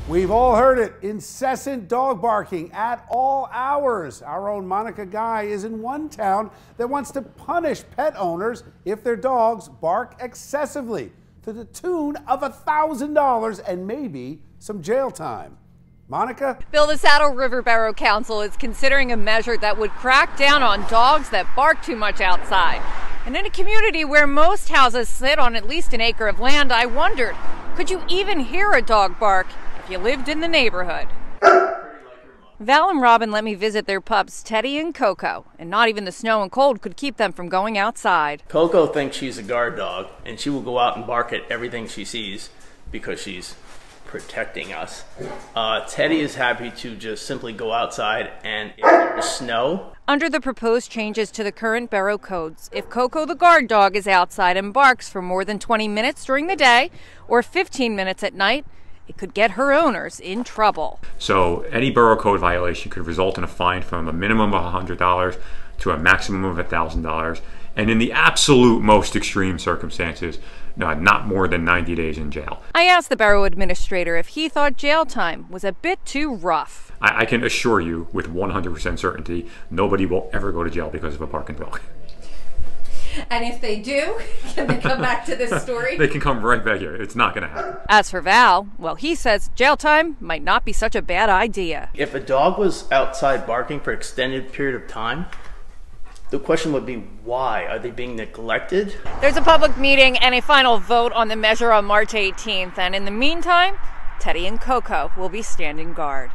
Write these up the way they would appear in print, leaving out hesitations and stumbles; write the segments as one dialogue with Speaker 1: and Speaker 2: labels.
Speaker 1: We've all heard it, incessant dog barking at all hours. Our own Monica Guy is in one town that wants to punish pet owners if their dogs bark excessively, to the tune of $1,000 and maybe some jail time. Monica?
Speaker 2: Bill, the Saddle River Borough Council is considering a measure that would crack down on dogs that bark too much outside. And in a community where most houses sit on at least an acre of land, I wondered, could you even hear a dog bark if you lived in the neighborhood? Val and Robin let me visit their pups, Teddy and Coco, and not even the snow and cold could keep them from going outside.
Speaker 3: Coco thinks she's a guard dog, and she will go out and bark at everything she sees because she's protecting us. Teddy is happy to just simply go outside, and if there's snow.
Speaker 2: Under the proposed changes to the current borough codes, if Coco the guard dog is outside and barks for more than 20 minutes during the day or 15 minutes at night, it could get her owners in trouble.
Speaker 4: So any borough code violation could result in a fine from a minimum of $100 to a maximum of $1,000, and in the absolute most extreme circumstances, not more than 90 days in jail.
Speaker 2: I asked the borough administrator if he thought jail time was a bit too rough.
Speaker 4: I can assure you with 100% certainty, nobody will ever go to jail because of a barking dog.
Speaker 2: And if they do, can they come back to this story?
Speaker 4: They can come right back here. It's not going to happen.
Speaker 2: As for Val, well, he says jail time might not be such a bad idea.
Speaker 3: If a dog was outside barking for an extended period of time, the question would be why? Are they being neglected?
Speaker 2: There's a public meeting and a final vote on the measure on March 18th. And in the meantime, Teddy and Coco will be standing guard.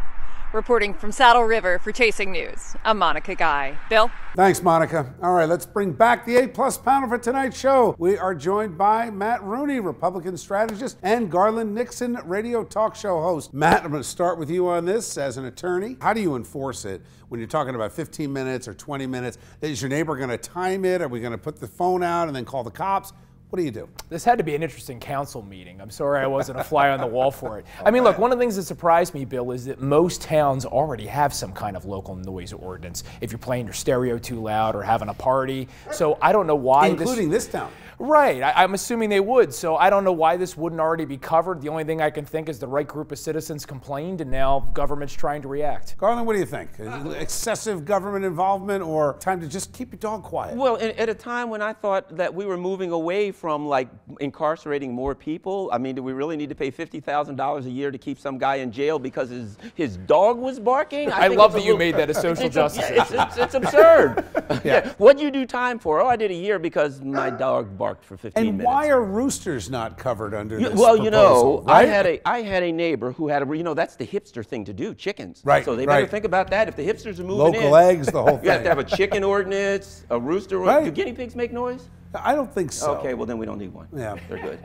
Speaker 2: Reporting from Saddle River for Chasing News, I'm Monica Guy. Bill?
Speaker 1: Thanks, Monica. All right, let's bring back the A-plus panel for tonight's show. We are joined by Matt Rooney, Republican strategist and Garland Nixon radio talk show host. Matt, I'm going to start with you on this as an attorney. How do you enforce it when you're talking about 15 minutes or 20 minutes? Is your neighbor going to time it? Are we going to put the phone out and then call the cops? What do you do?
Speaker 5: This had to be an interesting council meeting. I'm sorry I wasn't a fly on the wall for it. I mean, look, one of the things that surprised me, Bill, is that most towns already have some kind of local noise ordinance if you're playing your stereo too loud or having a party. So I don't know why
Speaker 1: Including this town.
Speaker 5: Right. I'm assuming they would. So I don't know why this wouldn't already be covered. The only thing I can think is the right group of citizens complained, and now government's trying to react.
Speaker 1: Garland, what do you think? Excessive government involvement or time to just keep your dog quiet?
Speaker 6: Well, at a time when I thought that we were moving away from like incarcerating more people, I mean, do we really need to pay $50,000 a year to keep some guy in jail because his dog was barking?
Speaker 5: I love that you made that a social justice issue.
Speaker 6: It's absurd. Yeah. What'd you do time for? Oh, I did a year because my dog barked for 15 minutes.
Speaker 1: And why are roosters not covered under this
Speaker 6: Well,
Speaker 1: proposal,
Speaker 6: you know,
Speaker 1: right?
Speaker 6: I had a neighbor who had a, that's the hipster thing to do, chickens.
Speaker 1: Right,
Speaker 6: So they better think about that. If the hipsters are moving
Speaker 1: Local eggs, the whole thing.
Speaker 6: You have to have a chicken ordinance, a rooster ordinance. Do guinea pigs make noise?
Speaker 1: I don't think so.
Speaker 6: Okay, well then we don't need one.
Speaker 1: Yeah.
Speaker 6: They're good.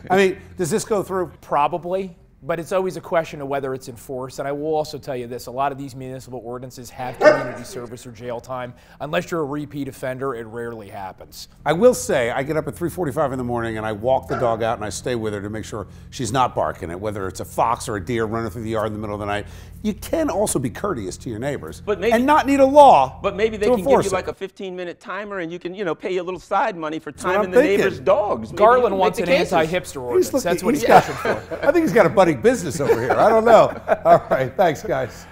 Speaker 1: I mean, does this go through?
Speaker 5: Probably. But it's always a question of whether it's enforced. And I will also tell you this, a lot of these municipal ordinances have community service or jail time. Unless you're a repeat offender, it rarely happens.
Speaker 1: I will say, I get up at 3:45 in the morning and I walk the dog out and I stay with her to make sure she's not barking it, whether it's a fox or a deer running through the yard in the middle of the night. You can also be courteous to your neighbors and not need a law.
Speaker 6: But maybe they can give you like a 15-minute timer and you can, pay a little side money for timing the neighbor's dogs. Maybe
Speaker 5: Garland wants an anti-hipster ordinance. That's what he's pushing for.
Speaker 1: I think he's got a budding business over here. I don't know. All right, thanks, guys.